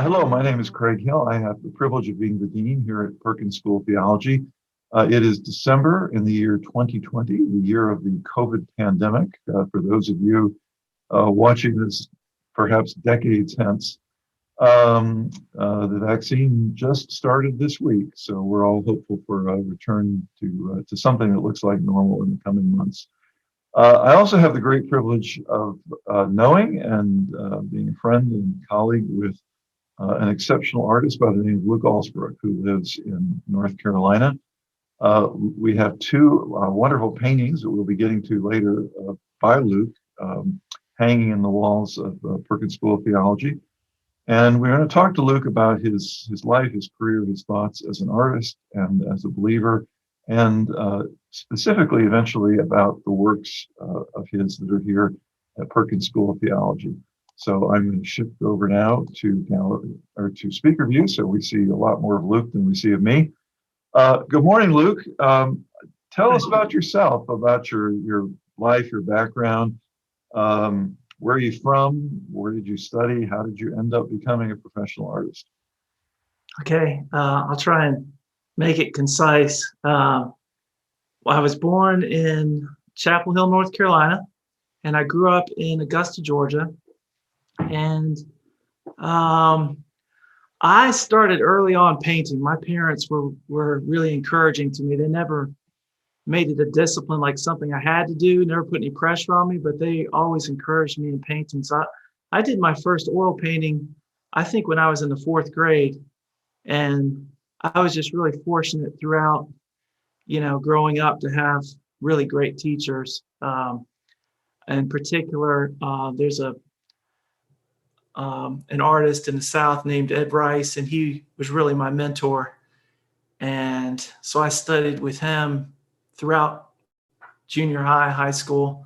Hello, my name is Craig Hill. I have the privilege of being the dean here at Perkins School of Theology. It is December in the year 2020, the year of the COVID pandemic. For those of you watching this perhaps decades hence, the vaccine just started this week, so we're all hopeful for a return to something that looks like normal in the coming months. I also have the great privilege of knowing and being a friend and colleague with an exceptional artist by the name of Luke Allsbrook, who lives in North Carolina. We have two wonderful paintings that we'll be getting to later by Luke, hanging in the walls of Perkins School of Theology. And we're going to talk to Luke about his life, his career, his thoughts as an artist and as a believer, and specifically eventually about the works of his that are here at Perkins School of Theology. So I'm going to shift over now to speaker view, so we see a lot more of Luke than we see of me. Good morning, Luke. Tell us about yourself, about your life, your background. Where are you from? Where did you study? How did you end up becoming a professional artist? Okay, I'll try and make it concise. Well, I was born in Chapel Hill, North Carolina, and I grew up in Augusta, Georgia. And I started early on painting. My parents were really encouraging to me. They never made it a discipline, like something I had to do, never put any pressure on me, but they always encouraged me in painting. So I did my first oil painting, I think, when I was in the 4th grade. And I was just really fortunate throughout, growing up to have really great teachers. In particular, there's an artist in the South named Ed Rice, and he was really my mentor. And so I studied with him throughout junior high, high school,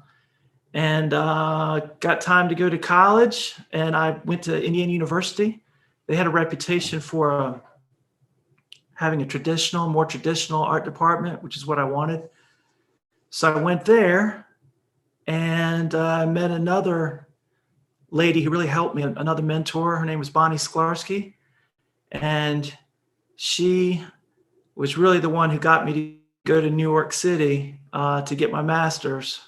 and got time to go to college. And I went to Indiana University. They had a reputation for having a more traditional art department, which is what I wanted. So I went there, and I met another lady who really helped me, another mentor. Her name was Bonnie Sklarski, and she was really the one who got me to go to New York City to get my master's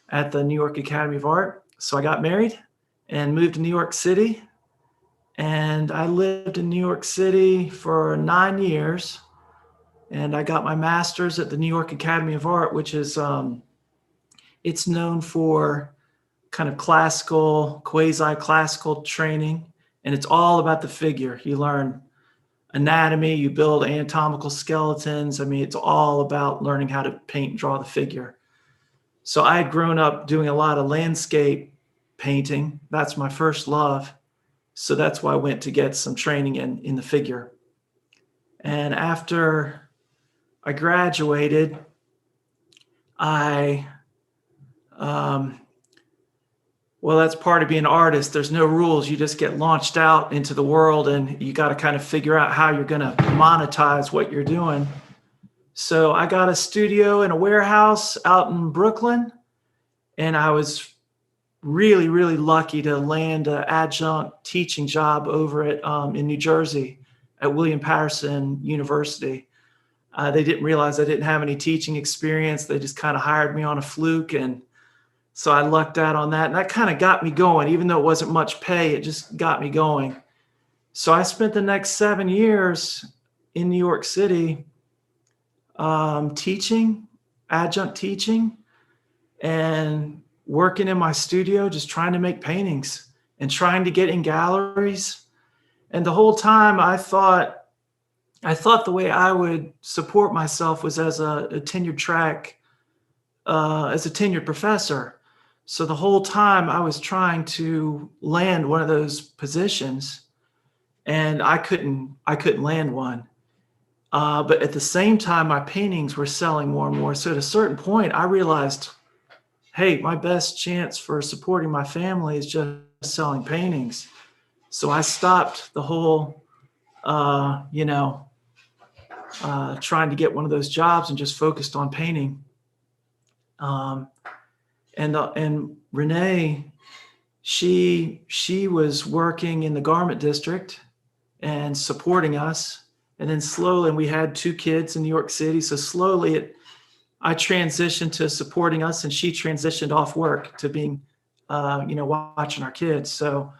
at the New York Academy of Art. So I got married and moved to New York City, and I lived in New York City for 9 years, and I got my master's at the New York Academy of Art, which is it's known for kind of classical, quasi-classical training, and it's all about the figure. You learn anatomy, you build anatomical skeletons. I mean, it's all about learning how to paint and draw the figure. So I had grown up doing a lot of landscape painting. That's my first love. So that's why I went to get some training in the figure. And after I graduated, well, that's part of being an artist. There's no rules. You just get launched out into the world, and you got to kind of figure out how you're going to monetize what you're doing. So I got a studio in a warehouse out in Brooklyn, and I was really, really lucky to land an adjunct teaching job over in New Jersey at William Patterson University. They didn't realize I didn't have any teaching experience. They just kind of hired me on a fluke, and so I lucked out on that, and that kind of got me going. Even though it wasn't much pay, it just got me going. So I spent the next 7 years in New York City teaching, adjunct teaching, and working in my studio, just trying to make paintings and trying to get in galleries. And the whole time I thought the way I would support myself was as a tenured track, as a tenured professor. So the whole time I was trying to land one of those positions, and I couldn't land one. But at the same time, my paintings were selling more and more. So at a certain point, I realized, hey, my best chance for supporting my family is just selling paintings. So I stopped the whole, trying to get one of those jobs and just focused on painting. And Renee, she was working in the garment district, and supporting us. And then slowly, and we had 2 kids in New York City. So slowly I transitioned to supporting us, and she transitioned off work to being, watching our kids. So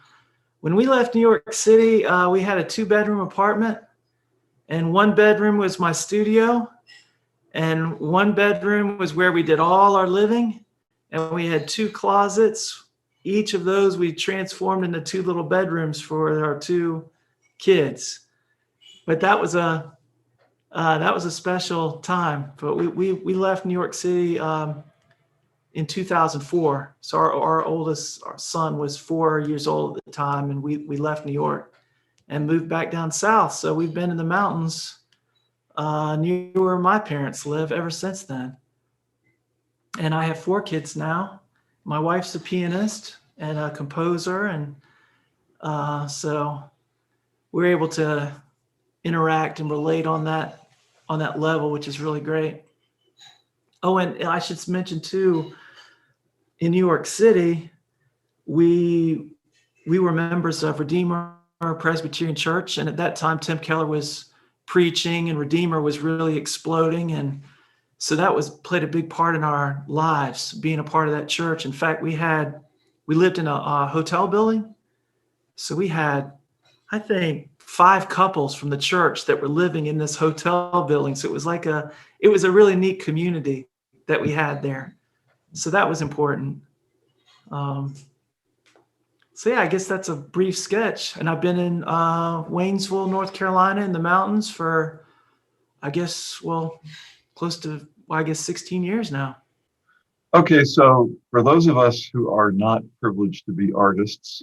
when we left New York City, we had a 2-bedroom apartment, and 1 bedroom was my studio, and 1 bedroom was where we did all our living. And we had 2 closets. Each of those we transformed into 2 little bedrooms for our 2 kids. But that was a special time. But we left New York City in 2004. So our son was 4 years old at the time, and we left New York and moved back down south. So we've been in the mountains near where my parents live ever since then. And I have 4 kids now. My wife's a pianist and a composer, and so we're able to interact and relate on that level, which is really great. Oh, and I should mention too, in New York City, we were members of Redeemer Presbyterian Church, and at that time Tim Keller was preaching, and Redeemer was really exploding, and so that played a big part in our lives, being a part of that church. In fact, we lived in a hotel building, so we had, I think, 5 couples from the church that were living in this hotel building. So it was a really neat community that we had there. So that was important. So yeah, I guess that's a brief sketch. And I've been in Waynesville, North Carolina, in the mountains for, close to, 16 years now. Okay, so for those of us who are not privileged to be artists,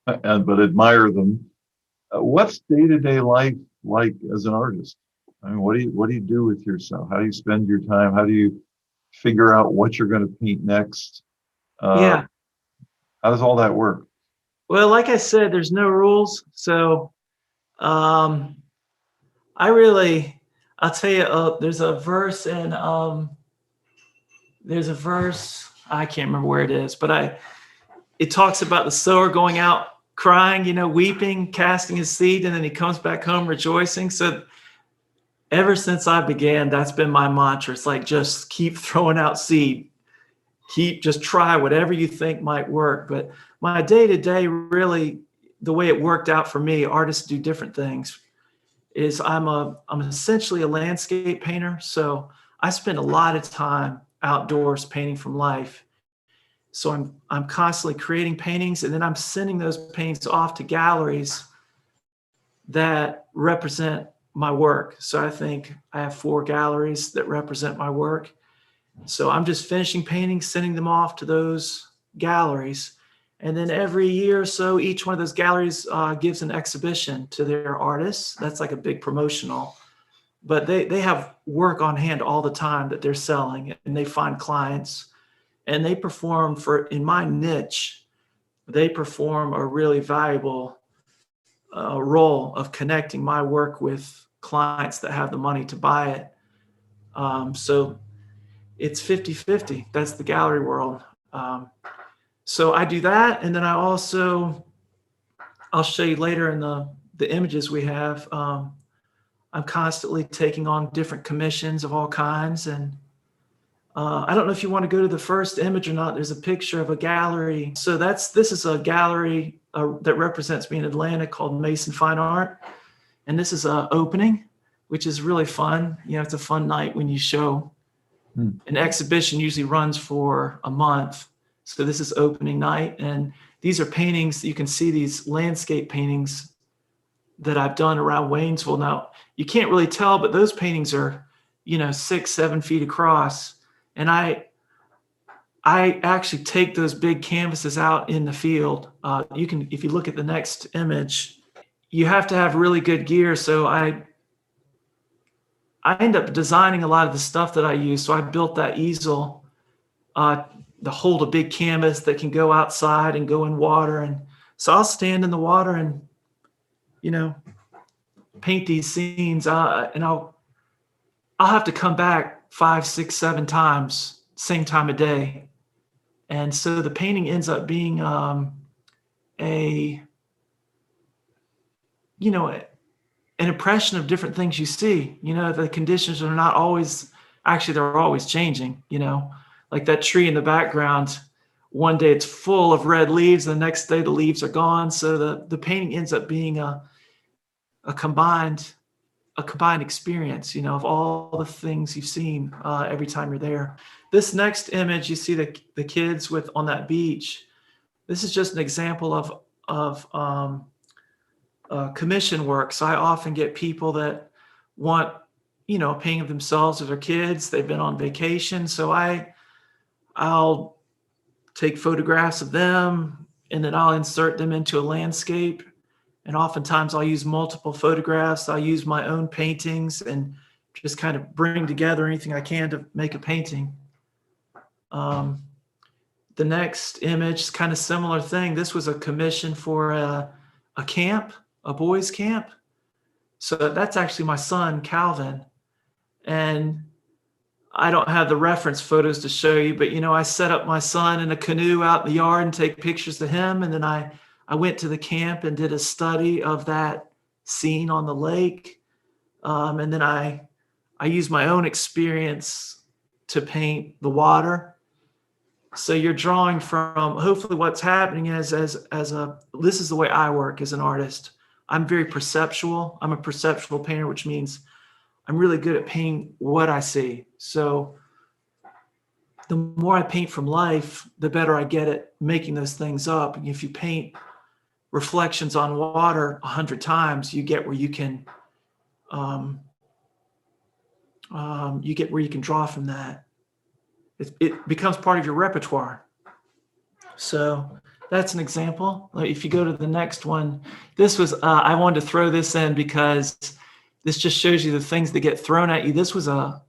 but admire them, what's day-to-day life like as an artist? I mean, what do you do with yourself? How do you spend your time? How do you figure out what you're going to paint next? Yeah. How does all that work? Well, like I said, there's no rules. So I'll tell you, there's a verse I can't remember where it is, but it talks about the sower going out crying, weeping, casting his seed, and then he comes back home rejoicing. So ever since I began, that's been my mantra. It's like, just keep throwing out seed. Just try whatever you think might work. But my day-to-day, really, the way it worked out for me, artists do different things, is I'm essentially a landscape painter. So I spend a lot of time outdoors painting from life. So I'm constantly creating paintings, and then I'm sending those paintings off to galleries that represent my work. So I think I have 4 galleries that represent my work. So I'm just finishing paintings, sending them off to those galleries. And then every year or so, each one of those galleries gives an exhibition to their artists. That's like a big promotional. But they have work on hand all the time that they're selling, and they find clients. And they perform in my niche, they perform a really valuable role of connecting my work with clients that have the money to buy it. So it's 50-50. That's the gallery world. So I do that. And then I'll show you later in the images we have. I'm constantly taking on different commissions of all kinds. And I don't know if you want to go to the first image or not. There's a picture of a gallery. So this is a gallery that represents me in Atlanta called Mason Fine Art. And this is an opening, which is really fun. It's a fun night when you show. An exhibition usually runs for a month. So this is opening night. And these are paintings. You can see these landscape paintings that I've done around Waynesville. Now, you can't really tell, but those paintings are, 6-7 feet across. And I actually take those big canvases out in the field. If you look at the next image, you have to have really good gear. So I end up designing a lot of the stuff that I use. So I built that easel to hold a big canvas that can go outside and go in water. And so I'll stand in the water and, paint these scenes. And I'll have to come back 5, 6, 7 times, same time of day. And so the painting ends up being you know, an impression of different things you see. You know, the conditions are not always, actually, they're always changing, you know, like that tree in the background. One day it's full of red leaves, the next day the leaves are gone. So the painting ends up being a combined experience, you know, of all the things you've seen every time you're there. This next image, you see the kids with on that beach. This is just an example of commission work. So I often get people that want, you know, a painting of themselves or their kids. They've been on vacation, so I'll take photographs of them, and then I'll insert them into a landscape. And oftentimes I'll use multiple photographs. I'll use my own paintings and just kind of bring together anything I can to make a painting. The next image is kind of similar thing. This was a commission for a camp, a boys' camp. So that's actually my son, Calvin. And I don't have the reference photos to show you, but, you know, I set up my son in a canoe out in the yard and take pictures of him. And then I went to the camp and did a study of that scene on the lake. And then I used my own experience to paint the water. So you're drawing from, hopefully what's happening is this is the way I work as an artist. I'm very perceptual. I'm a perceptual painter, which means I'm really good at painting what I see. So the more I paint from life, the better I get at making those things up. And if you paint reflections on water 100 times, you get where you can draw from that. It becomes part of your repertoire. So that's an example. If you go to the next one, this was I wanted to throw this in because this just shows you the things that get thrown at you. This was a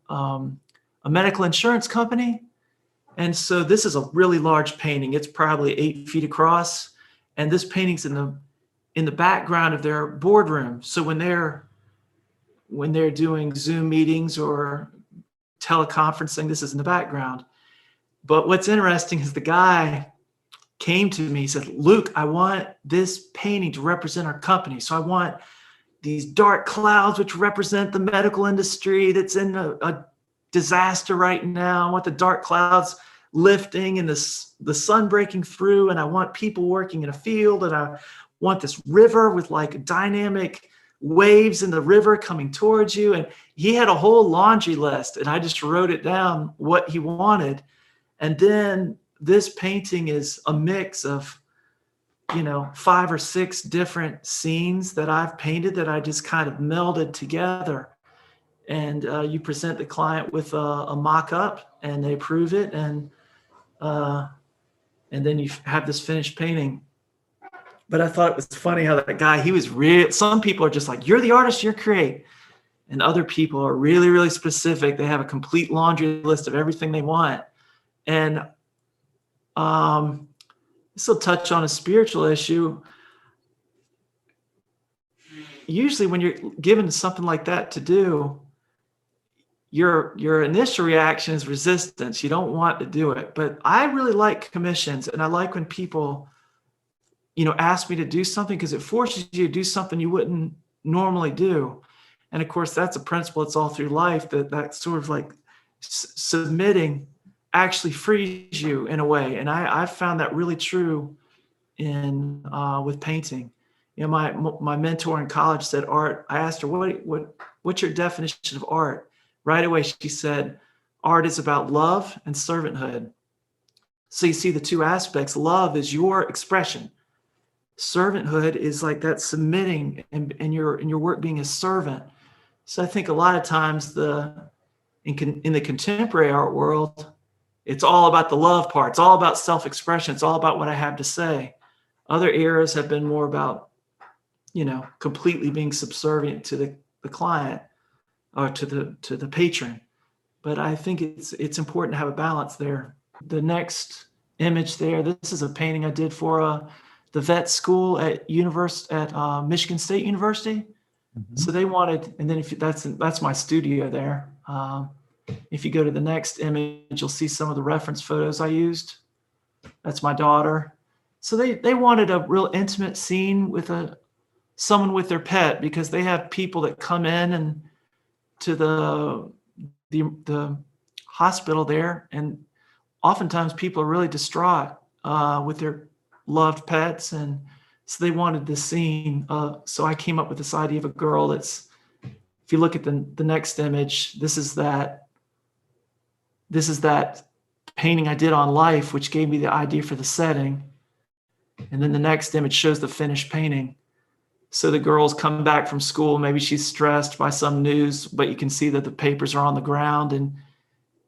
medical insurance company. And so this is a really large painting. It's probably 8 feet across. And this painting's in the background of their boardroom. So when they're doing Zoom meetings or teleconferencing, this is in the background. But what's interesting is the guy came to me, he said, "Luke, I want this painting to represent our company. So I want these dark clouds, which represent the medical industry that's in a disaster right now. I want the dark clouds lifting and the sun breaking through. And I want people working in a field. And I want this river with like dynamic waves in the river coming towards you." And he had a whole laundry list. And I just wrote it down, what he wanted. And then this painting is a mix of, 5 or 6 different scenes that I've painted that I just kind of melded together. And you present the client with a mock-up and they approve it. And then you have this finished painting. But I thought it was funny how that guy, he was real. Some people are just like, "You're the artist, you're create." And other people are really, really specific. They have a complete laundry list of everything they want. And this will touch on a spiritual issue. Usually when you're given something like that to do, your initial reaction is resistance. You don't want to do it. But I really like commissions, and I like when people, ask me to do something, because it forces you to do something you wouldn't normally do. And of course, that's a principle. It's all through life that sort of like submitting actually frees you in a way. And I've found that really true with painting. My mentor in college said art. I asked her, what's your definition of art? Right away, she said, art is about love and servanthood. So you see the two aspects. Love is your expression. Servanthood is like that submitting and your work being a servant. So I think a lot of times in the contemporary art world, it's all about the love part. It's all about self-expression. It's all about what I have to say. Other eras have been more about, completely being subservient to the client or to the patron. But I think it's important to have a balance there. The next image there, this is a painting I did for the vet school at Michigan State University. Mm-hmm. So they wanted, and then that's my studio there. If you go to the next image, you'll see some of the reference photos I used. That's my daughter. So they wanted a real intimate scene with a someone with their pet, because they have people that come in and to the hospital there, and oftentimes people are really distraught with their loved pets, and so they wanted this scene. So I came up with this idea of a girl that's, if you look at the next image, this is that painting I did on life, which gave me the idea for the setting. And then the next image shows the finished painting. So the girl's come back from school. Maybe she's stressed by some news, but you can see that the papers are on the ground, and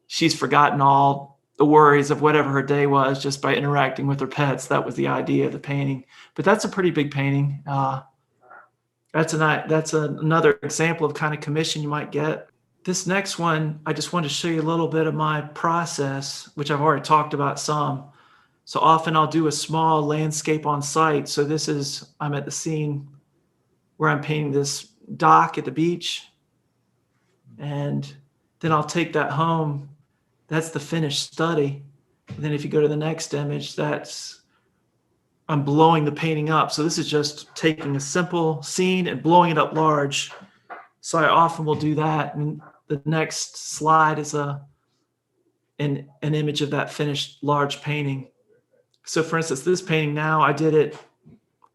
she's forgotten all the worries of whatever her day was just by interacting with her pets. That was the idea of the painting. But that's a pretty big painting. That's another example of kind of commission you might get. This next one, I just wanted to show you a little bit of my process, which I've already talked about some. So often I'll do a small landscape on site. So I'm at the scene where I'm painting this dock at the beach. And then I'll take that home. That's the finished study. And then if you go to the next image, I'm blowing the painting up. So this is just taking a simple scene and blowing it up large. So I often will do that. And the next slide is an image of that finished large painting. So for instance, this painting now, I did it,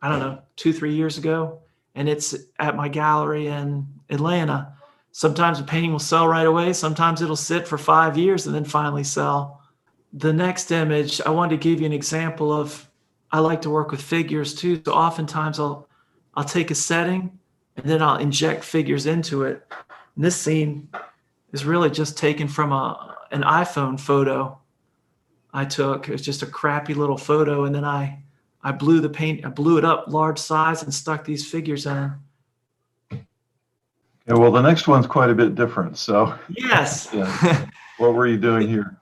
I don't know, 2-3 years ago, and it's at my gallery in Atlanta. Sometimes a painting will sell right away. Sometimes it'll sit for 5 years and then finally sell. The next image, I wanted to give you an example of, I like to work with figures too. So oftentimes I'll take a setting and then I'll inject figures into it. And this scene is really just taken from an iPhone photo I took. It was just a crappy little photo, and then I blew it up large size and stuck these figures in. Yeah, well, the next one's quite a bit different. So, Yes. yeah. What were you doing here?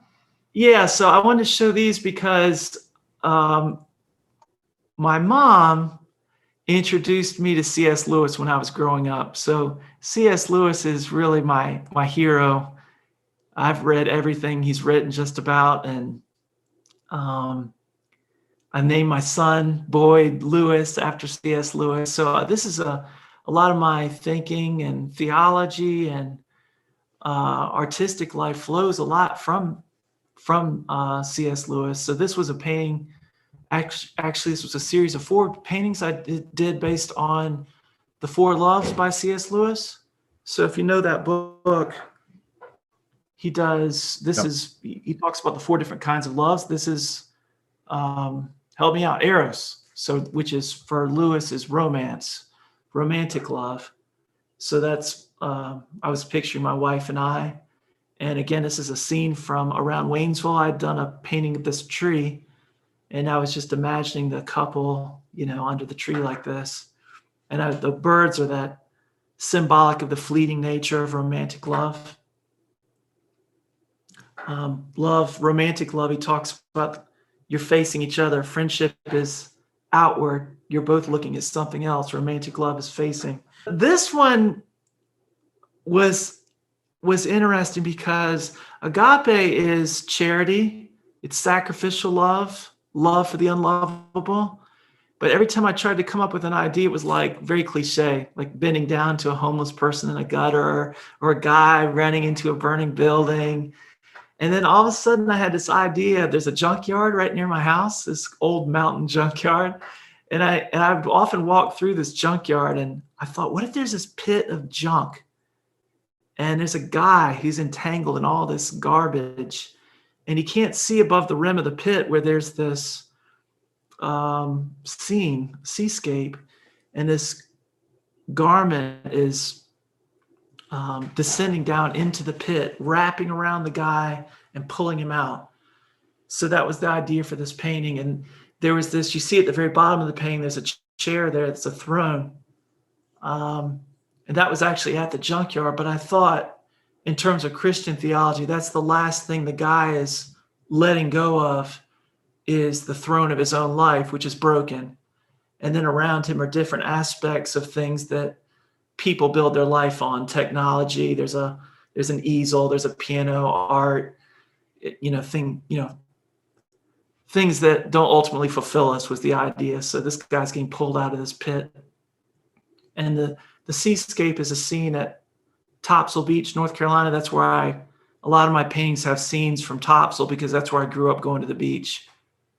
Yeah, so I wanted to show these because my mom introduced me to C.S. Lewis when I was growing up. So C.S. Lewis is really my hero. I've read everything he's written just about, and I named my son Boyd Lewis after C.S. Lewis. So this is a lot of my thinking and theology and artistic life flows a lot from C.S. Lewis. So this was a painting. Actually, this was a series of 4 paintings I did based on The Four Loves by C.S. Lewis. So if you know that book, he does. He talks about the 4 different kinds of loves. This is help me out, Eros. So which is for Lewis is romance, romantic love. So that's I was picturing my wife and I. And again, this is a scene from around Waynesville. I'd done a painting of this tree, and I was just imagining the couple, under the tree like this. And the birds are that symbolic of the fleeting nature of romantic love. Romantic love, he talks about you're facing each other. Friendship is outward. You're both looking at something else. Romantic love is facing. This one was interesting because agape is charity. It's sacrificial love for the unlovable. But every time I tried to come up with an idea, it was like very cliche, like bending down to a homeless person in a gutter or a guy running into a burning building. And then all of a sudden I had this idea. There's a junkyard right near my house, this old mountain junkyard. And I would often walk through this junkyard, and I thought, what if there's this pit of junk? And there's a guy who's entangled in all this garbage, and he can't see above the rim of the pit where there's this seascape, and this garment is descending down into the pit, wrapping around the guy and pulling him out. So that was the idea for this painting. And there was this, you see at the very bottom of the painting, there's a chair there, it's a throne. And that was actually at the junkyard. But I thought, in terms of Christian theology, that's the last thing the guy is letting go of, is the throne of his own life, which is broken. And then around him are different aspects of things that people build their life on. Technology, there's an easel, there's a piano, art, things that don't ultimately fulfill us was the idea. So this guy's getting pulled out of this pit. And the seascape is a scene at Topsail Beach, North Carolina. That's where a lot of my paintings have scenes from Topsail because that's where I grew up going to the beach.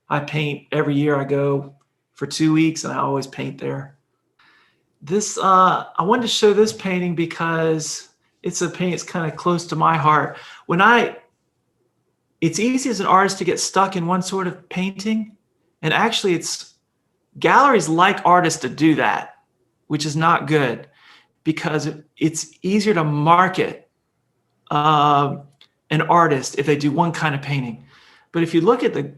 I paint every year. I go for 2 weeks and I always paint there. I wanted to show this painting because it's a painting that's kind of close to my heart. It's easy as an artist to get stuck in one sort of painting. And actually galleries like artists to do that, which is not good because it's easier to market an artist if they do one kind of painting. But if you look at the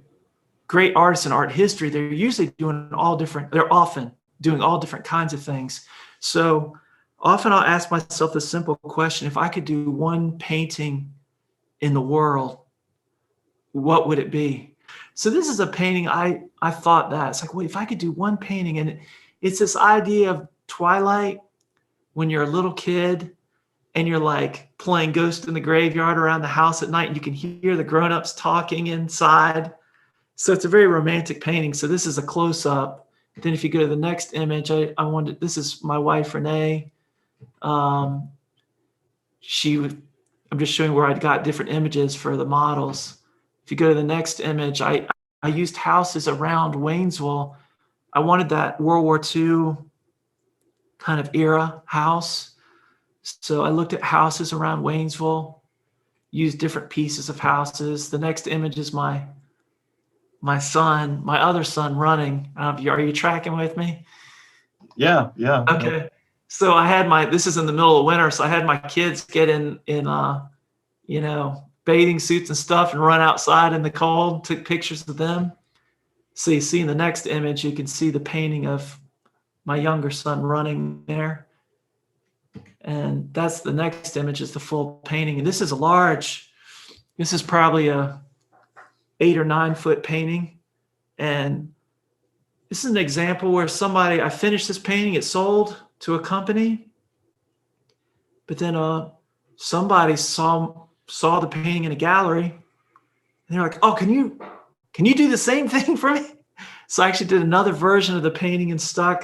great artists in art history, they're often doing all different kinds of things. So often I'll ask myself the simple question, if I could do one painting in the world, what would it be? So this is a painting I thought that. It's like, wait, if I could do one painting, and it's this idea of twilight when you're a little kid and you're like playing Ghost in the Graveyard around the house at night and you can hear the grown-ups talking inside. So it's a very romantic painting. So this is a close-up. Then if you go to the next image, this is my wife, Renee. I'm just showing where I got different images for the models. If you go to the next image, I used houses around Waynesville. I wanted that World War II kind of era house. So I looked at houses around Waynesville, used different pieces of houses. The next image is my other son running. Are you tracking with me? Yeah. Okay. So this is in the middle of winter. So I had my kids get in bathing suits and stuff and run outside in the cold, took pictures of them. So you see in the next image, you can see the painting of my younger son running there. And that's the next image is the full painting. And this is probably a 8 or 9 foot painting. And this is an example where I finished this painting, it sold to a company, but then somebody saw the painting in a gallery and they're like, oh, can you do the same thing for me? So I actually did another version of the painting and stuck.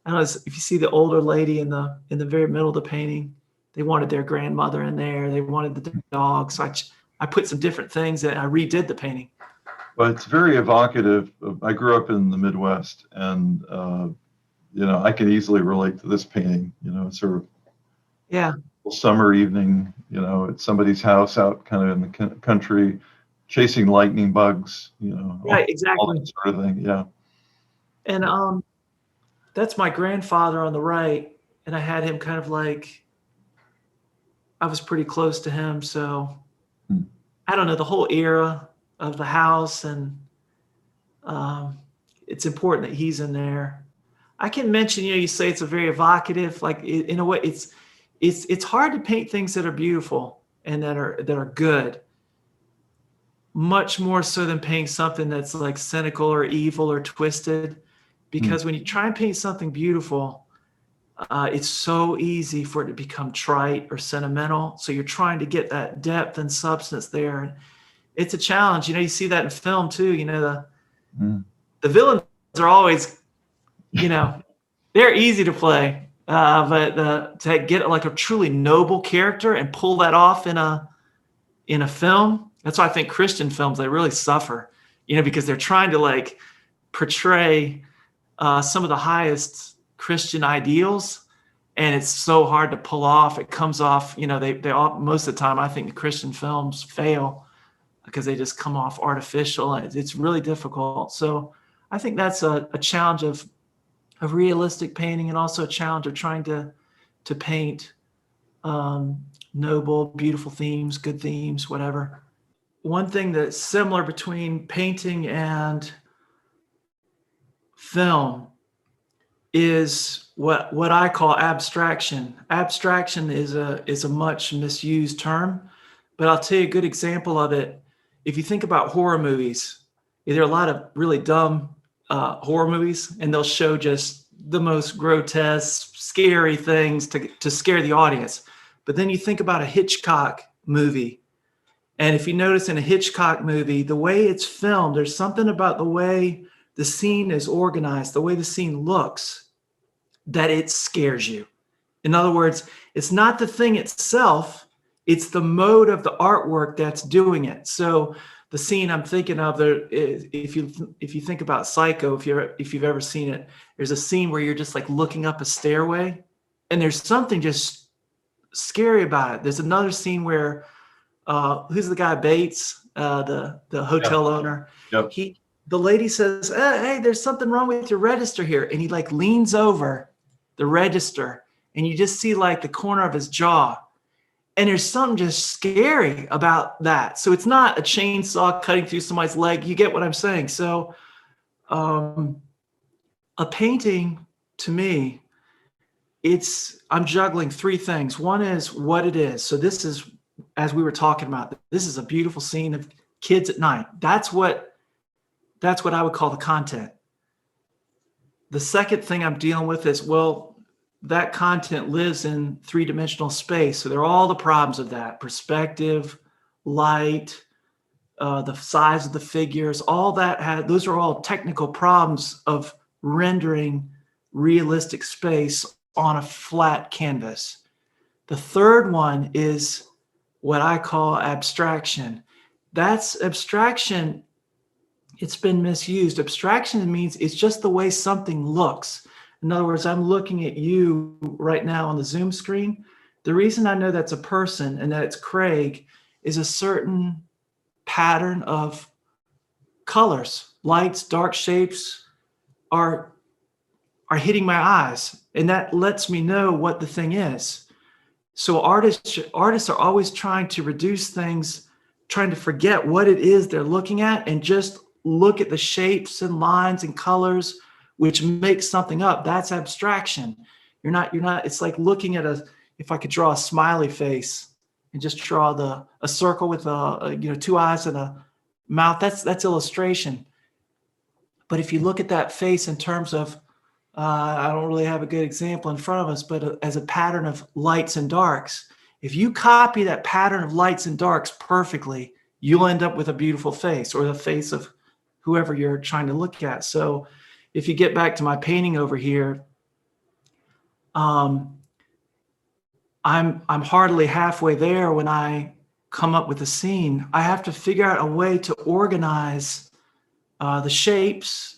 I don't know if you see the older lady in the very middle of the painting, they wanted their grandmother in there. They wanted the dog. So I put some different things and I redid the painting. But it's very evocative. I grew up in the Midwest, and I can easily relate to this painting. Sort of summer evening. At somebody's house out kind of in the country, chasing lightning bugs. Right, exactly, all that sort of thing. Yeah. And that's my grandfather on the right, and I had him kind of like I was pretty close to him, so I don't know the whole era of the house, and it's important that he's in there. I can mention, you say it's a very evocative, like in a way, it's hard to paint things that are beautiful and that are good, much more so than painting something that's like cynical or evil or twisted, because when you try and paint something beautiful, it's so easy for it to become trite or sentimental. So you're trying to get that depth and substance there. And it's a challenge. You see that in film too. The villains are always, they're easy to play. But to get like a truly noble character and pull that off in a film, that's why I think Christian films, they really suffer, because they're trying to like portray some of the highest Christian ideals, and it's so hard to pull off. It comes off, they all, most of the time, I think the Christian films fail because they just come off artificial, and it's really difficult. So I think that's a challenge of realistic painting, and also a challenge of trying to paint noble, beautiful themes, good themes, whatever. One thing that's similar between painting and film is what I call abstraction. Abstraction is a much misused term, but I'll tell you a good example of it. If you think about horror movies, there are a lot of really dumb horror movies, and they'll show just the most grotesque, scary things to scare the audience. But then you think about a Hitchcock movie, and if you notice in a Hitchcock movie, the way it's filmed, there's something about the way the scene is organized, the way the scene looks, that it scares you. In other words, it's not the thing itself, it's the mode of the artwork that's doing it. So the scene I'm thinking of there, if you think about Psycho, if you've ever seen it, there's a scene where you're just like looking up a stairway, and there's something just scary about it. There's another scene where who's the guy, Bates, the hotel owner. Yep. The lady says, hey, there's something wrong with your register here, and he like leans over the register, and you just see like the corner of his jaw. And there's something just scary about that. So it's not a chainsaw cutting through somebody's leg. You get what I'm saying? So a painting, to me, I'm juggling three things. One is what it is. So this is, as we were talking about, this is a beautiful scene of kids at night. That's what I would call the content. The second thing I'm dealing with is, well, that content lives in three-dimensional space. So there are all the problems of that: perspective, light, the size of the figures, all that. Those are all technical problems of rendering realistic space on a flat canvas. The third one is what I call abstraction. That's abstraction. It's been misused. Abstraction means it's just the way something looks. In other words, I'm looking at you right now on the Zoom screen. The reason I know that's a person and that it's Craig is a certain pattern of colors, lights, dark shapes are hitting my eyes, and that lets me know what the thing is. So artists are always trying to reduce things, trying to forget what it is they're looking at and just look at the shapes and lines and colors which makes something up. That's abstraction. You're not, it's like looking at if I could draw a smiley face and just draw a circle with two eyes and a mouth, that's illustration. But if you look at that face in terms of, I don't really have a good example in front of us, but as a pattern of lights and darks, if you copy that pattern of lights and darks perfectly, you'll end up with a beautiful face, or the face of whoever you're trying to look at. So if you get back to my painting over here, I'm hardly halfway there when I come up with a scene. I have to figure out a way to organize the shapes,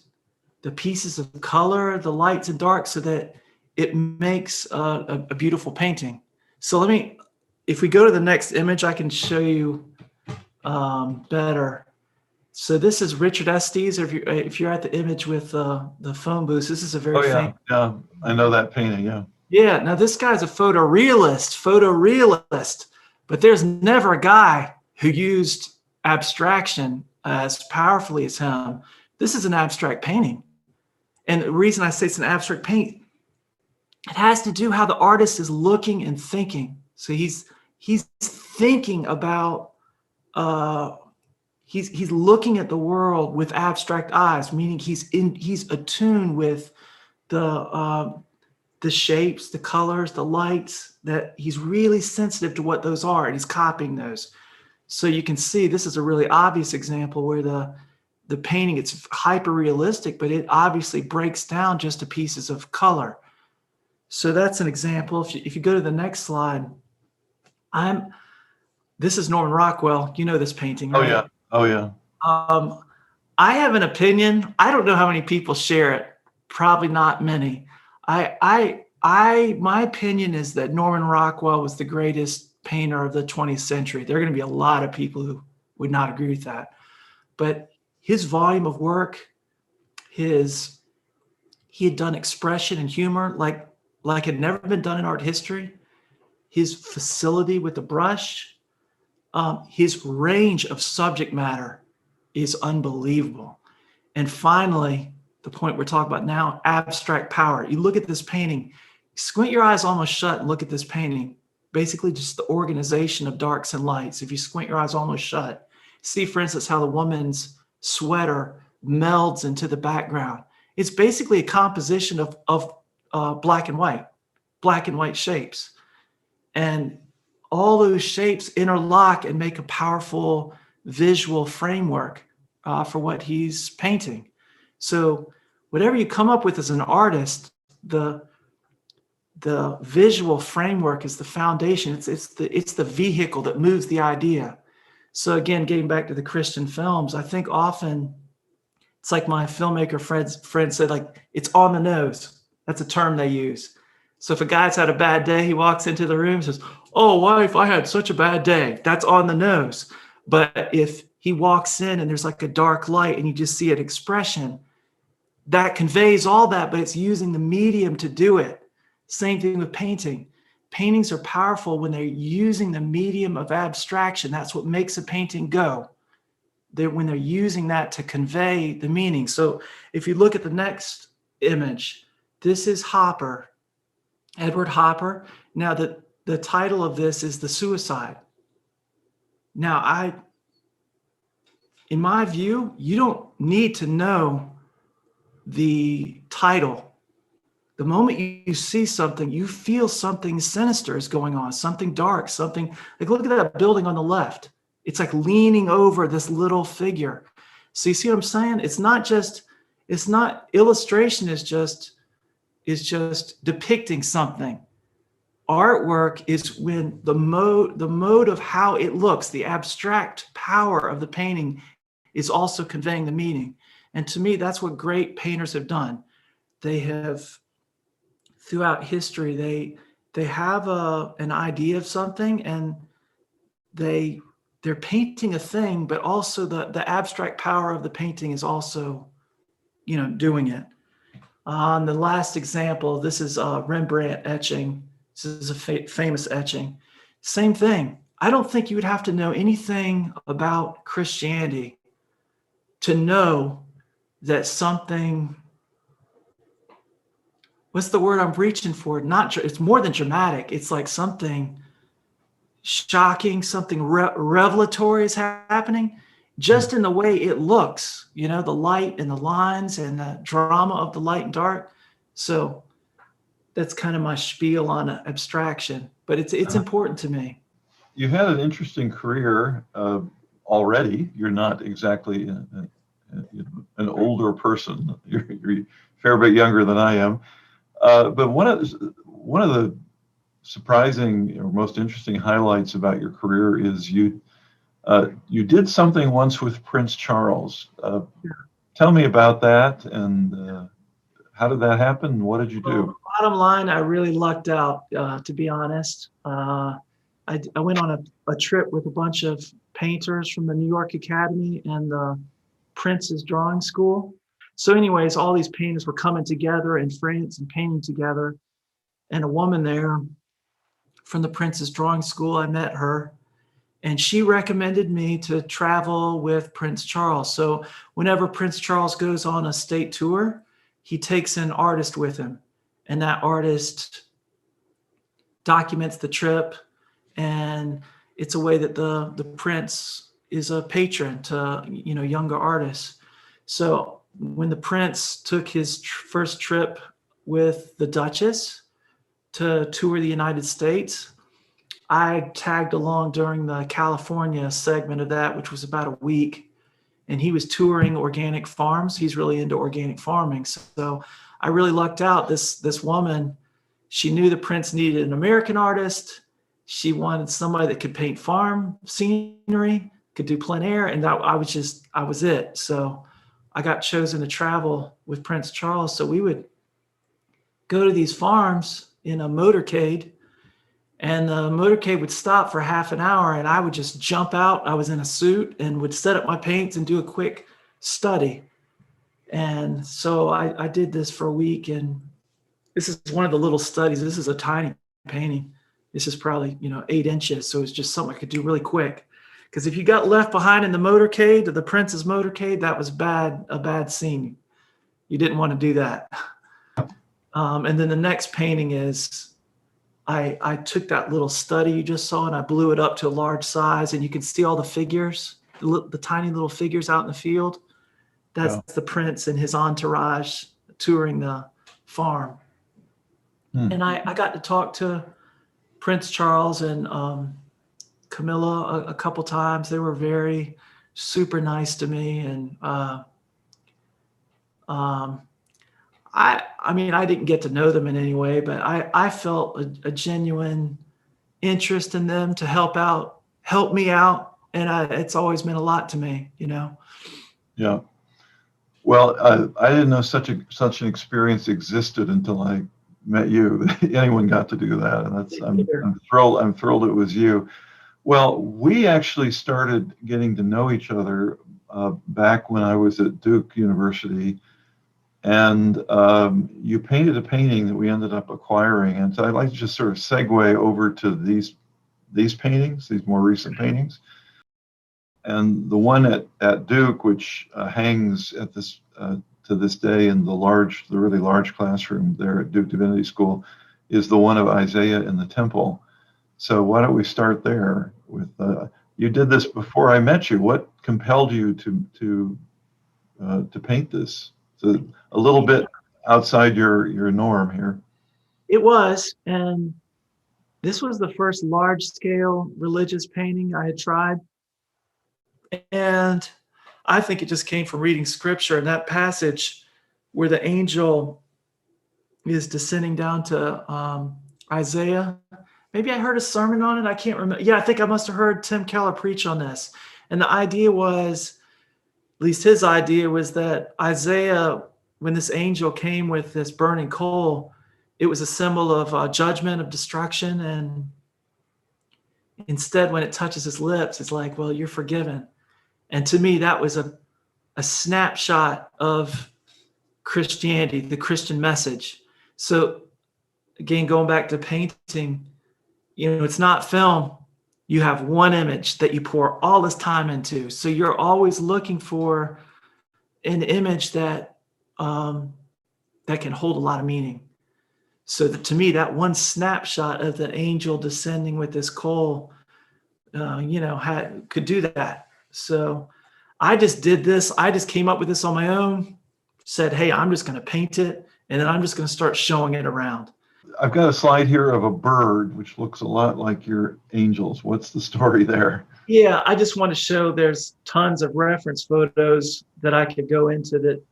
the pieces of color, the lights and darks, so that it makes a beautiful painting. So if we go to the next image, I can show you better. So this is Richard Estes. If you're at the image with the phone booth, this is a very famous. Yeah, I know that painting. Yeah. Yeah. Now this guy's a photorealist, but there's never a guy who used abstraction as powerfully as him. This is an abstract painting, and the reason I say it's an abstract paint, it has to do how the artist is looking and thinking. So he's thinking about. He's looking at the world with abstract eyes, meaning he's attuned with the shapes, the colors, the lights, that he's really sensitive to what those are, and he's copying those. So you can see this is a really obvious example where the painting, it's hyper realistic, but it obviously breaks down just to pieces of color. So that's an example. If you go to the next slide, this is Norman Rockwell. You know this painting, right? Oh yeah. I have an opinion. I don't know how many people share it. Probably not many. My opinion is that Norman Rockwell was the greatest painter of the 20th century. There are going to be a lot of people who would not agree with that. But his volume of work, he had done expression and humor like had never been done in art history. His facility with the brush, his range of subject matter is unbelievable. And finally, the point we're talking about now, abstract power. You look at this painting, squint your eyes almost shut and look at this painting. Basically just the organization of darks and lights. If you squint your eyes almost shut, see, for instance, how the woman's sweater melds into the background. It's basically a composition of black and white shapes. And all those shapes interlock and make a powerful visual framework for what he's painting. So whatever you come up with as an artist, the the visual framework is the foundation. It's the vehicle that moves the idea. So again, getting back to the Christian films, I think often it's like my filmmaker friend said, like, it's on the nose. That's a term they use. So if a guy's had a bad day, he walks into the room and says, "Oh, wife, I had such a bad day." That's on the nose. But if he walks in and there's like a dark light and you just see an expression, that conveys all that, but it's using the medium to do it. Same thing with painting. Paintings are powerful when they're using the medium of abstraction. That's what makes a painting go. When they're using that to convey the meaning. So if you look at the next image, this is Hopper, Edward Hopper. Now the title of this is The Suicide. Now in my view, you don't need to know the title. The moment you see something, you feel something sinister is going on, something dark, something like, look at that building on the left. It's like leaning over this little figure. So you see what I'm saying? It's not illustration is just depicting something. Artwork is when the mode of how it looks, the abstract power of the painting is also conveying the meaning. And to me, that's what great painters have done. They have, throughout history, they have an idea of something, and they're painting a thing, but also the abstract power of the painting is also, doing it. The last example, this is Rembrandt etching. This is a famous etching. Same thing. I don't think you would have to know anything about Christianity to know that something, what's the word I'm reaching for? It's more than dramatic. It's like something shocking, something revelatory is happening just in the way it looks, the light and the lines and the drama of the light and dark. So that's kind of my spiel on abstraction, but it's important to me. You've had an interesting career already. You're not exactly an older person. You're a fair bit younger than I am. But one of the surprising or most interesting highlights about your career is you did something once with Prince Charles. Tell me about that, and how did that happen? What did you do? Well, bottom line, I really lucked out, to be honest. I went on a trip with a bunch of painters from the New York Academy and the Prince's Drawing School. So anyways, all these painters were coming together in France and painting together. And a woman there from the Prince's Drawing School, I met her, and she recommended me to travel with Prince Charles. So whenever Prince Charles goes on a state tour, he takes an artist with him, and that artist documents the trip. And it's a way that the prince is a patron to younger artists. So when the prince took his first trip with the Duchess to tour the United States, I tagged along during the California segment of that, which was about a week. And he was touring organic farms. He's really into organic farming. So I really lucked out. This woman, she knew the prince needed an American artist. She wanted somebody that could paint farm scenery, could do plein air, and I was it. So I got chosen to travel with Prince Charles. So we would go to these farms in a motorcade, and the motorcade would stop for half an hour, and I would just jump out. I was in a suit and would set up my paints and do a quick study. And so I did this for a week, and this is one of the little studies. This is a tiny painting. This is probably 8 inches, so it's just something I could do really quick. Because if you got left behind in the motorcade, the Prince's motorcade, that was a bad scene. You didn't want to do that. And then the next painting is, I took that little study you just saw and I blew it up to a large size, and you can see all the figures, the tiny little figures out in the field. That's the Prince and his entourage touring the farm. And I got to talk to Prince Charles and Camilla a couple times. They were very super nice to me, and I mean, I didn't get to know them in any way, but I felt a genuine interest in them to help me out. And it's always meant a lot to me, you know? Yeah. Well, I didn't know such an experience existed until I met you. Anyone got to do that, and I'm thrilled. I'm thrilled it was you. Well, we actually started getting to know each other back when I was at Duke University, and you painted a painting that we ended up acquiring. And so I'd like to just sort of segue over to these paintings, these more recent paintings. And the one at Duke, which hangs at this to this day in the really large classroom there at Duke Divinity School, is the one of Isaiah in the temple. So why don't we start there with you did this before I met you. What compelled you to paint this? So a little bit outside your norm here. It was, and this was the first large scale religious painting I had tried. And I think it just came from reading scripture and that passage where the angel is descending down to Isaiah. Maybe I heard a sermon on it. I can't remember. Yeah, I think I must have heard Tim Keller preach on this. And the idea was, at least his idea was that Isaiah, when this angel came with this burning coal, it was a symbol of judgment, of destruction. And instead, when it touches his lips, it's like, well, you're forgiven. And to me, that was a snapshot of Christianity, the Christian message. So again, going back to painting, it's not film. You have one image that you pour all this time into. So you're always looking for an image that that can hold a lot of meaning. So to me, that one snapshot of the angel descending with this coal, could do that. So I just did this. I just came up with this on my own, said, hey, I'm just going to paint it, and then I'm just going to start showing it around. I've got a slide here of a bird, which looks a lot like your angels. What's the story there? Yeah, I just want to show there's tons of reference photos that I could go into that,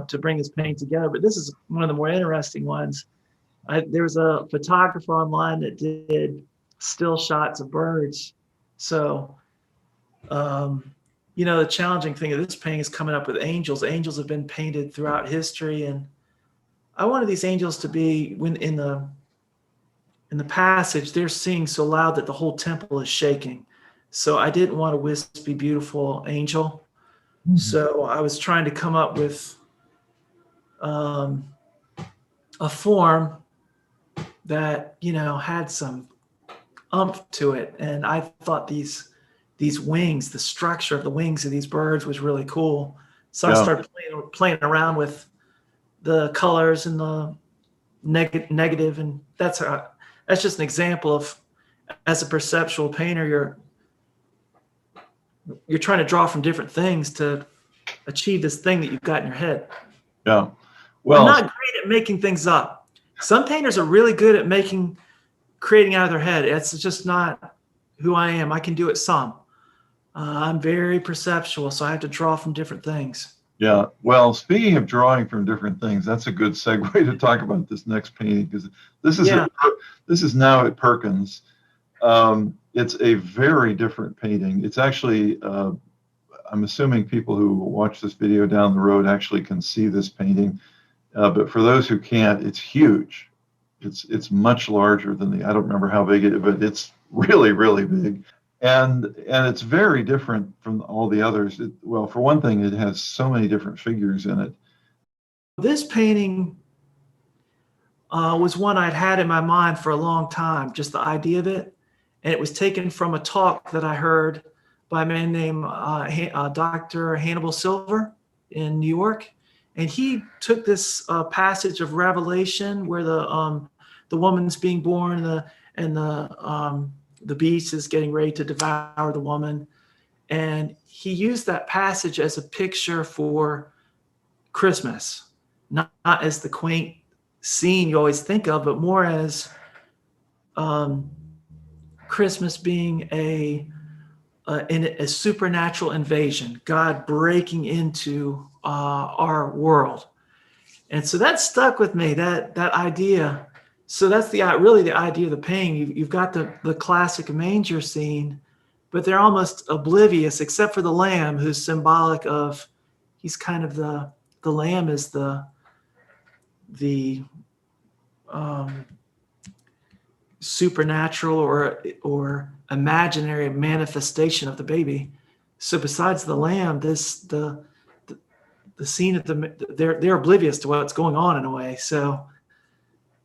to bring this painting together. But this is one of the more interesting ones. There was a photographer online that did still shots of birds. So, the challenging thing of this painting is coming up with angels. Angels have been painted throughout history, and I wanted these angels to be when in the passage they're singing so loud that the whole temple is shaking. So I didn't want a wispy, beautiful angel. Mm-hmm. So I was trying to come up with a form that had some umph to it, and I thought these wings, the structure of the wings of these birds was really cool. So I started playing around with the colors and the negative, and that's just an example of, as a perceptual painter, you're trying to draw from different things to achieve this thing that you've got in your head. Yeah. Well, I'm not great at making things up. Some painters are really good at creating out of their head. It's just not who I am. I can do it some. I'm very perceptual, so I have to draw from different things. Yeah. Well, speaking of drawing from different things, that's a good segue to talk about this next painting, because this is now at Perkins. It's a very different painting. It's actually, I'm assuming people who watch this video down the road actually can see this painting. But for those who can't, it's huge. It's much larger than I don't remember how big it is, but it's really, really big. And it's very different from all the others. Well, for one thing, it has so many different figures in it. This painting was one I'd had in my mind for a long time, just the idea of it. And it was taken from a talk that I heard by a man named Dr. Hannibal Silver in New York. And he took this passage of Revelation where the woman's being born and the beast is getting ready to devour the woman. And he used that passage as a picture for Christmas, not as the quaint scene you always think of, but more as Christmas being a supernatural invasion, God breaking into our world. And so that stuck with me, that idea. So that's really the idea of the painting. You've got the classic manger scene, but they're almost oblivious, except for the lamb, who's symbolic of, he's kind of the lamb is the supernatural or imaginary manifestation of the baby. So besides the lamb, the scene at they're oblivious to what's going on in a way. So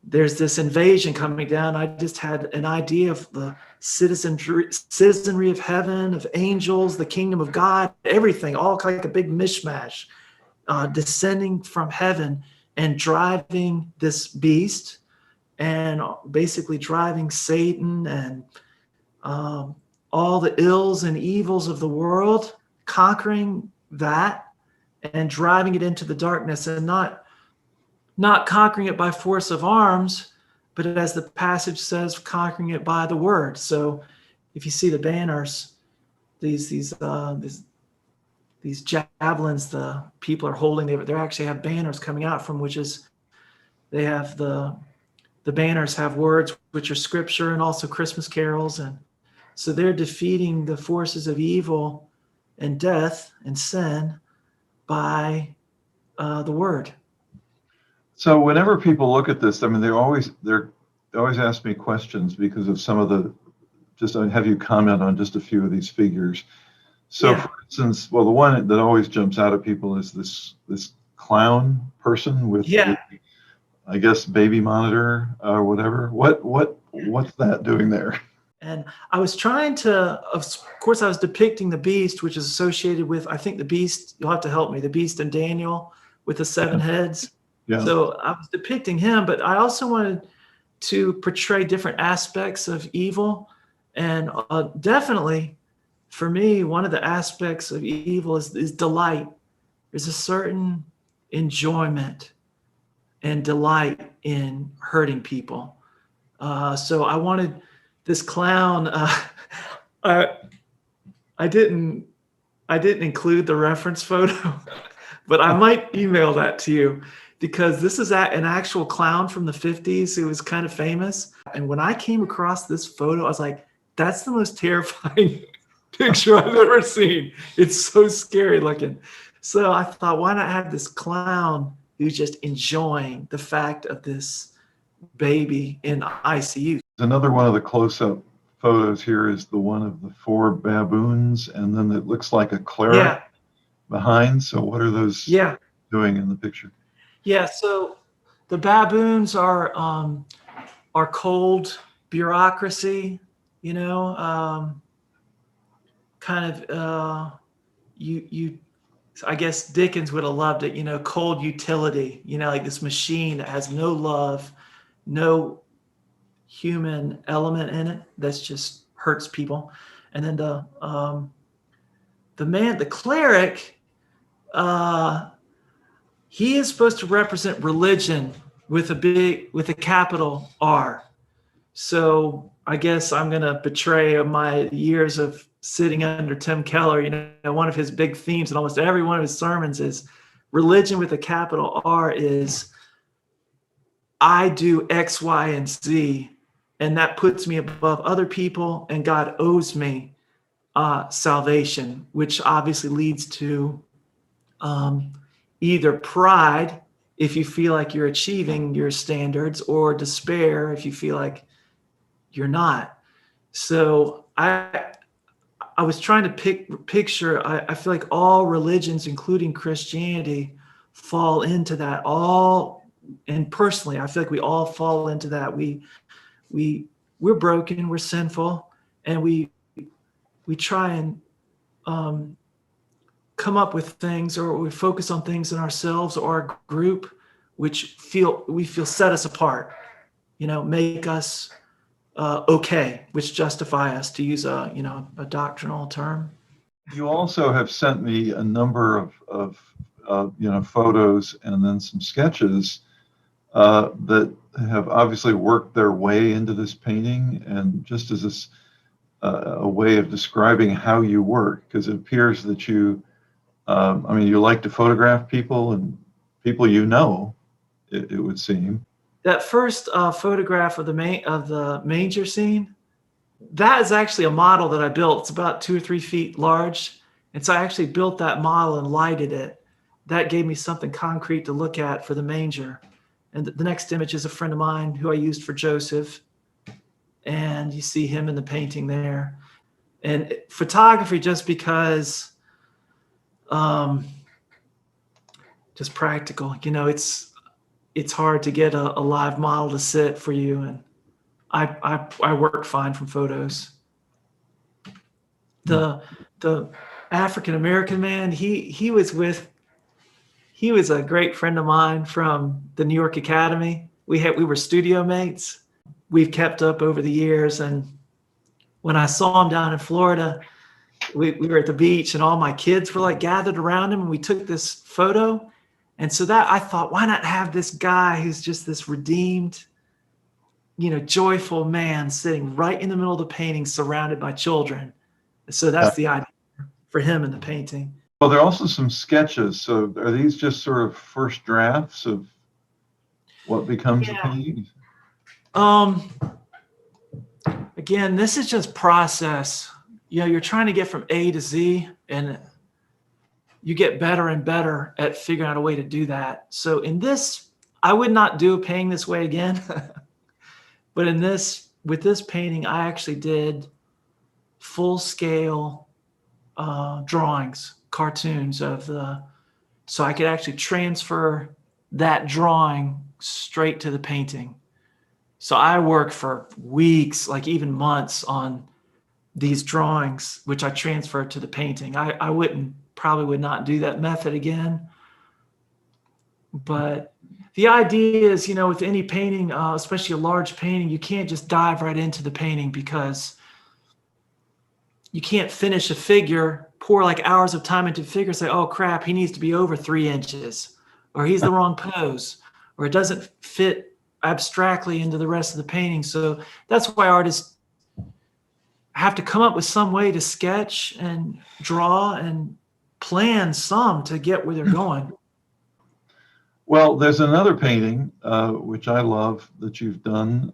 there's this invasion coming down. I just had an idea of the citizenry of heaven, of angels, the kingdom of God, everything, all like a big mishmash, descending from heaven and driving this beast, and basically driving Satan and all the ills and evils of the world, conquering that and driving it into the darkness, and not conquering it by force of arms, but as the passage says, conquering it by the word. So if you see the banners, these javelins the people are holding, they actually have banners coming out from which is, they have the banners have words which are scripture and also Christmas carols. And so they're defeating the forces of evil and death and sin by the word. So whenever people look at this, I mean, they always ask me questions because of some of the, just have you comment on just a few of these figures. So Yeah. for instance, well, the one that always jumps out at people is this clown person with, Yeah. I guess, baby monitor or whatever. What's that doing there? And I was trying to, of course, I was depicting the beast, which is associated with, I think the beast, you'll have to help me, the beast in Daniel with the 7 heads. Yeah. So I was depicting him, but I also wanted to portray different aspects of evil. And definitely, for me, one of the aspects of evil is delight. There's a certain enjoyment and delight in hurting people. So I wanted this clown. I didn't include the reference photo, but I might email that to you, because this is an actual clown from the 50s who was kind of famous. And when I came across this photo, I was like, that's the most terrifying picture I've ever seen. It's so scary looking. So I thought, why not have this clown who's just enjoying the fact of this baby in ICU. Another one of the close-up photos here is the one of the 4 baboons, and then it looks like a cleric behind. So what are those doing in the picture? Yeah, so the baboons are cold bureaucracy, you know, kind of I guess Dickens would have loved it, you know, cold utility, you know, like this machine that has no love, no human element in it, that's just hurts people. And then the cleric, he is supposed to represent religion with a capital R. So I guess I'm going to betray my years of sitting under Tim Keller. You know, one of his big themes in almost every one of his sermons is religion with a capital R is I do X, Y, and Z, and that puts me above other people, and God owes me salvation, which obviously leads to either pride if you feel like you're achieving your standards, or despair if you feel like you're not. So I was trying to picture, I feel like all religions, including Christianity, fall into that. And personally, I feel like we all fall into that. We're broken, we're sinful, and we try and come up with things, or we focus on things in ourselves or our group which we feel set us apart, you know, make us okay, which justify us, to use a doctrinal term. You also have sent me a number of photos and then some sketches that have obviously worked their way into this painting, and just as this a way of describing how you work, because it appears that you like to photograph people and people you know, it would seem. That first photograph of the manger scene, that is actually a model that I built. It's about 2 or 3 feet large, and so I actually built that model and lighted it. That gave me something concrete to look at for the manger. And the next image is a friend of mine who I used for Joseph, and you see him in the painting there. And photography, just because, just practical. It's hard to get a live model to sit for you, and I work fine from photos. The African American man, he was a great friend of mine from the New York Academy. We were studio mates. We've kept up over the years, and when I saw him down in Florida, we were at the beach, and all my kids were like gathered around him, and we took this photo. And so that I thought, why not have this guy who's just this redeemed, joyful man sitting right in the middle of the painting, surrounded by children. So that's the idea for him in the painting. Well, there are also some sketches. So are these just sort of first drafts of what becomes a painting? Again, this is just process. You're trying to get from A to Z, and you get better and better at figuring out a way to do that. So in this, I would not do a painting this way again. But with this painting, I actually did full scale drawings, cartoons so I could actually transfer that drawing straight to the painting. So I worked for weeks, like even months, on these drawings, which I transferred to the painting. I probably would not do that method again. But the idea is, with any painting, especially a large painting, you can't just dive right into the painting, because you can't finish a figure, pour like hours of time into a figure, say, oh crap, he needs to be over 3 inches, or he's the wrong pose, or it doesn't fit abstractly into the rest of the painting. So that's why artists have to come up with some way to sketch and draw and plan some to get where they're going. Well, there's another painting, which I love, that you've done,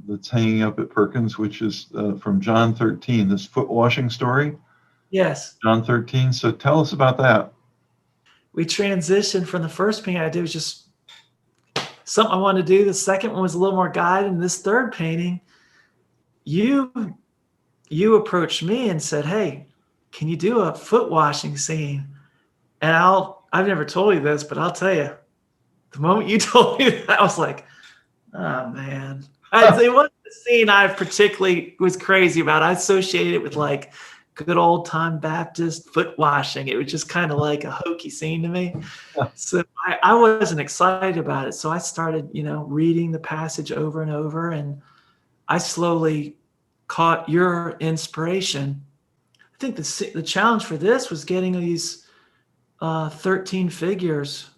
that's hanging up at Perkins, which is from John 13, this foot washing story. Yes. John 13. So tell us about that. We transitioned from the first painting I did was just something I wanted to do. The second one was a little more guided. And this third painting, you approached me and said, hey, can you do a foot washing scene? And I've never told you this, but I'll tell you, the moment you told me that, I was like, oh man. It wasn't the scene I particularly was crazy about. I associated it with like good old time Baptist foot washing. It was just kind of like a hokey scene to me. So I wasn't excited about it. So I started, reading the passage over and over, and I slowly caught your inspiration. I think the challenge for this was getting these 13 figures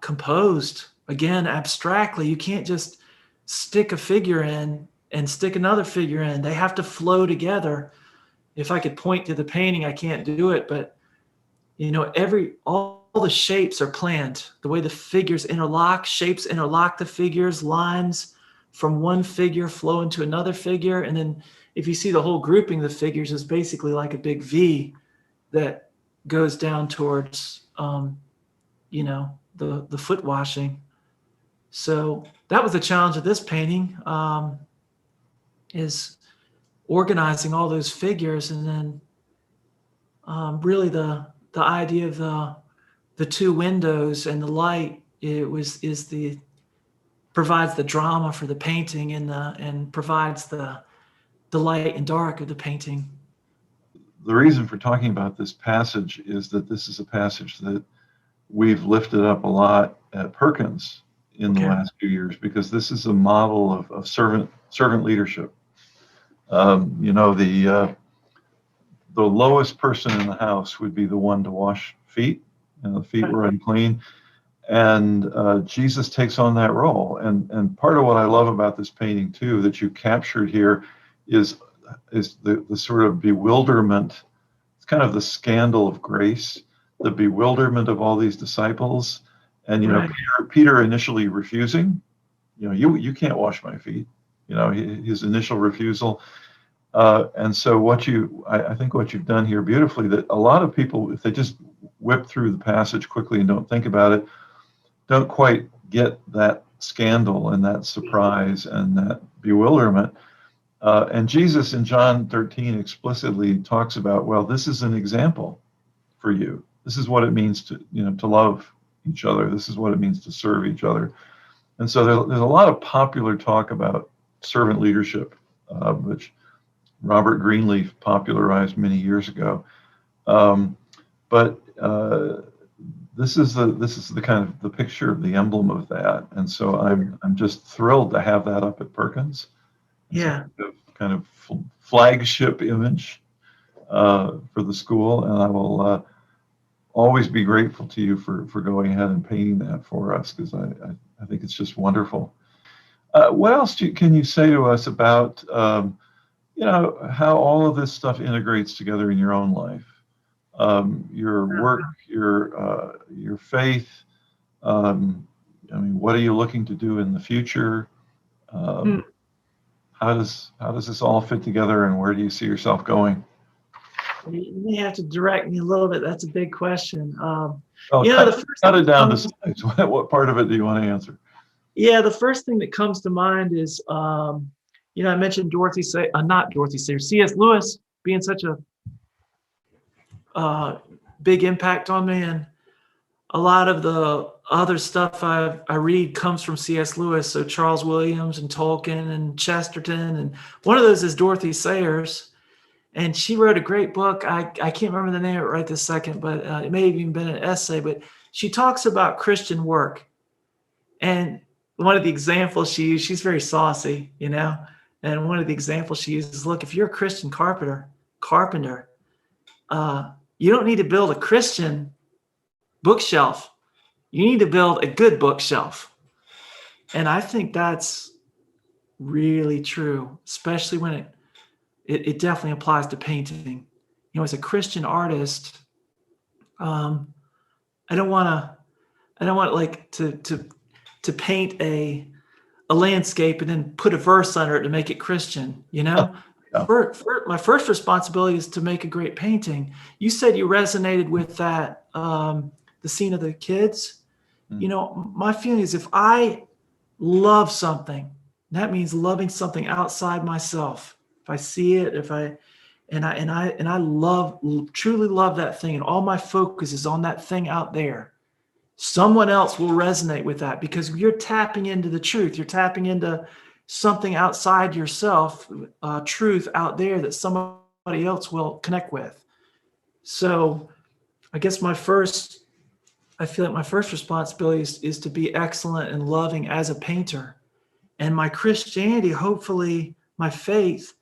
composed, again, abstractly. You can't just stick a figure in and stick another figure in. They have to flow together. If I could point to the painting, I can't do it, but all the shapes are planned. The way the figures interlock, shapes interlock the figures, lines from one figure flow into another figure. And then if you see the whole grouping of the figures is basically like a big V that goes down towards, the foot washing. So that was the challenge of this painting, is organizing all those figures. And then really the idea of the two windows and the light, provides the drama for the painting, and provides the light and dark of the painting. The reason for talking about this passage is that this is a passage that we've lifted up a lot at Perkins in the last few years, because this is a model of servant leadership. The lowest person in the house would be the one to wash feet, and the feet were unclean. And Jesus takes on that role. And part of what I love about this painting too, that you captured here, is the sort of bewilderment. It's kind of the scandal of grace, the bewilderment of all these disciples, And, Right. Peter initially refusing, you can't wash my feet, his initial refusal. And so I think what you've done here beautifully, that a lot of people, if they just whip through the passage quickly and don't think about it, don't quite get that scandal and that surprise and that bewilderment. And Jesus in John 13 explicitly talks about, well, this is an example for you. This is what it means to love each other. This is what it means to serve each other. And so there's a lot of popular talk about servant leadership, which Robert Greenleaf popularized many years ago. But this is the kind of the picture, the emblem of that. And so I'm just thrilled to have that up at Perkins. It's Yeah. a kind of flagship image for the school, and I will always be grateful to you for going ahead and painting that for us, because I think it's just wonderful. What else can you say to us about how all of this stuff integrates together in your own life, your work, your faith? What are you looking to do in the future? Hmm. How does this all fit together, and where do you see yourself going? You may have to direct me a little bit. That's a big question. Well, The first cut thing it that down to comes, size. What part of it do you want to answer? the first thing that comes to mind is, I mentioned not Dorothy Sayers, C.S. Lewis being such a big impact on me, and a lot of the other stuff I read comes from C.S. Lewis. So Charles Williams and Tolkien and Chesterton, and one of those is Dorothy Sayers. And she wrote a great book. I can't remember the name of it right this second, but it may have even been an essay. But she talks about Christian work. And one of the examples she used, she's very saucy, and one of the examples she uses, look, if you're a Christian carpenter, you don't need to build a Christian bookshelf. You need to build a good bookshelf. And I think that's really true, especially when it definitely applies to painting. As a Christian artist, I don't want like to paint a landscape and then put a verse under it to make it Christian. Yeah. My first responsibility is to make a great painting. You said you resonated with that, the scene of the kids. My feeling is, if I love something, that means loving something outside myself. If I see it, and I truly love that thing, and all my focus is on that thing out there, someone else will resonate with that, because you're tapping into the truth. You're tapping into something outside yourself, truth out there that somebody else will connect with. So I guess I feel like my first responsibility is to be excellent and loving as a painter. And my Christianity, hopefully my faith,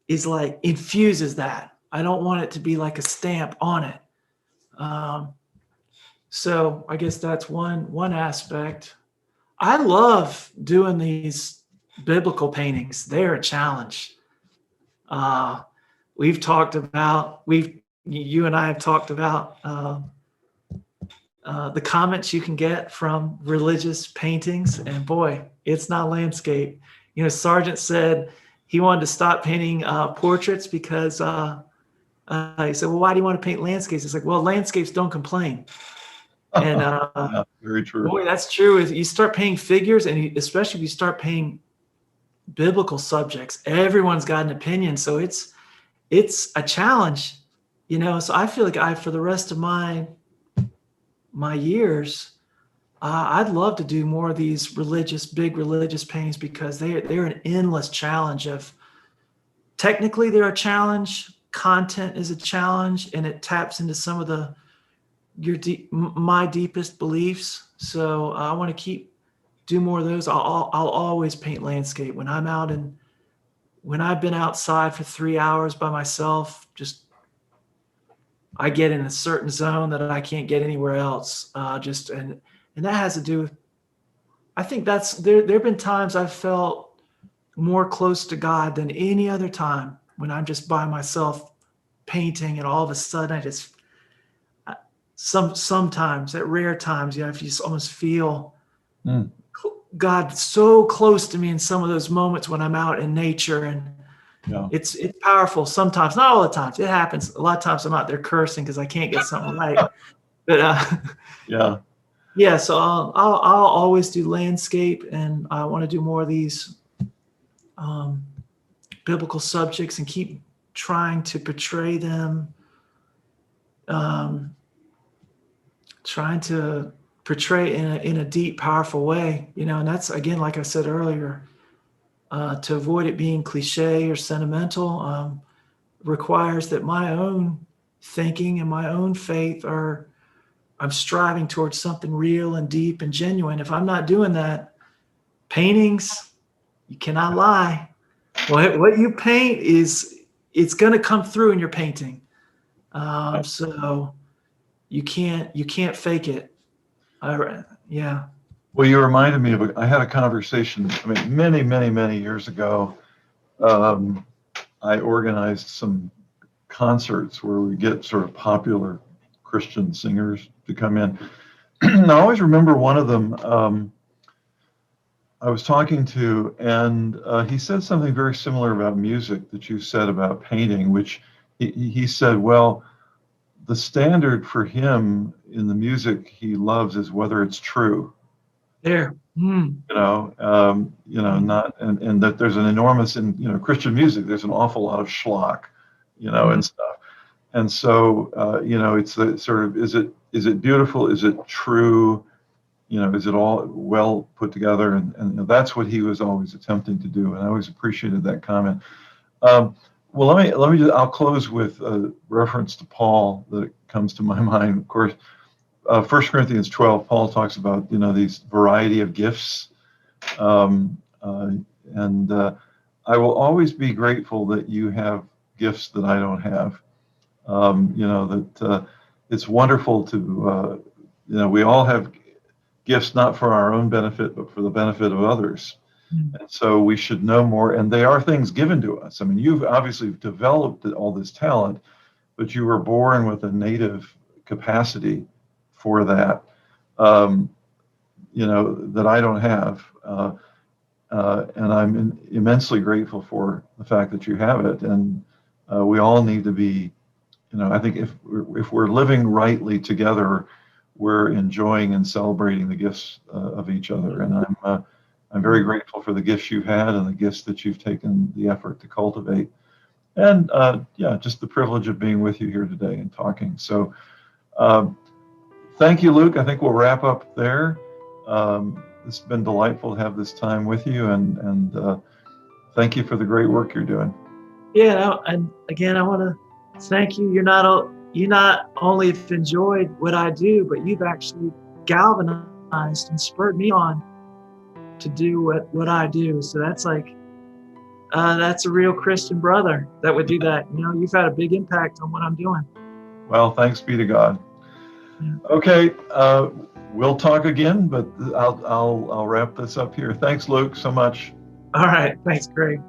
is like infuses that. I don't want it to be like a stamp on it. So I guess that's one aspect. I love doing these biblical paintings. They're a challenge. You and I have talked about the comments you can get from religious paintings, and boy, it's not landscape. Sargent said he wanted to stop painting portraits because he said, well, why do you want to paint landscapes? It's like, well, landscapes don't complain. And Yeah, very true. boy, that's true. If you start painting figures, and especially if you start painting biblical subjects, everyone's got an opinion. So it's a challenge, So I feel like for the rest of my years, I'd love to do more of these big religious paintings, because they're an endless challenge. Technically, they're a challenge. Content is a challenge, and it taps into some of my deepest beliefs. So I want to do more of those. I'll always paint landscape when when I've been outside for 3 hours by myself. I get in a certain zone that I can't get anywhere else. And that has to do with, I think there have been times I've felt more close to God than any other time, when I'm just by myself painting, and all of a sudden sometimes at rare times, if you just almost feel Mm. God so close to me in some of those moments when I'm out in nature, and Yeah. it's powerful sometimes, not all the times. It happens. A lot of times I'm out there cursing because I can't get something right. But Yeah. yeah, so I'll always do landscape, and I want to do more of these um, biblical subjects and keep trying to portray them, um, trying to portray in a deep, powerful way, and that's, again, like I said earlier, to avoid it being cliche or sentimental, requires that my own thinking and my own faith I'm striving towards something real and deep and genuine. If I'm not doing that, paintings, you cannot lie. What you paint it's going to come through in your painting. So you can't fake it. Yeah. Well, you reminded me of I had a conversation, I mean, many, many, many years ago. Um, I organized some concerts where we get sort of popular Christian singers to come in. I always remember one of them I was talking to, and he said something very similar about music that you said about painting, which he said, well, the standard for him in the music he loves is whether it's true. There. Not, and that there's an enormous in, Christian music, there's an awful lot of schlock, and stuff. And so, it's the sort of, is it beautiful? Is it true? Is it all well put together? And that's what he was always attempting to do. And I always appreciated that comment. Well, I'll close with a reference to Paul that comes to my mind. Of course, 1 Corinthians 12, Paul talks about, these variety of gifts. And I will always be grateful that you have gifts that I don't have. That it's wonderful to, we all have gifts not for our own benefit, but for the benefit of others. Mm. And so we should know more. And they are things given to us. I mean, you've obviously developed all this talent, but you were born with a native capacity for that, that I don't have. And I'm immensely grateful for the fact that you have it. And we all need to be, I think if we're living rightly together, we're enjoying and celebrating the gifts of each other. And I'm very grateful for the gifts you've had and the gifts that you've taken the effort to cultivate. And just the privilege of being with you here today and talking. So thank you, Luke. I think we'll wrap up there. It's been delightful to have this time with you, and thank you for the great work you're doing. Yeah, and again, I want to thank you. You not only have enjoyed what I do, but you've actually galvanized and spurred me on to do what I do. So that's that's a real Christian brother that would do that. You've had a big impact on what I'm doing. Well, thanks be to God. Yeah. Okay, we'll talk again, but I'll wrap this up here. Thanks, Luke, so much. All right. Thanks, Greg.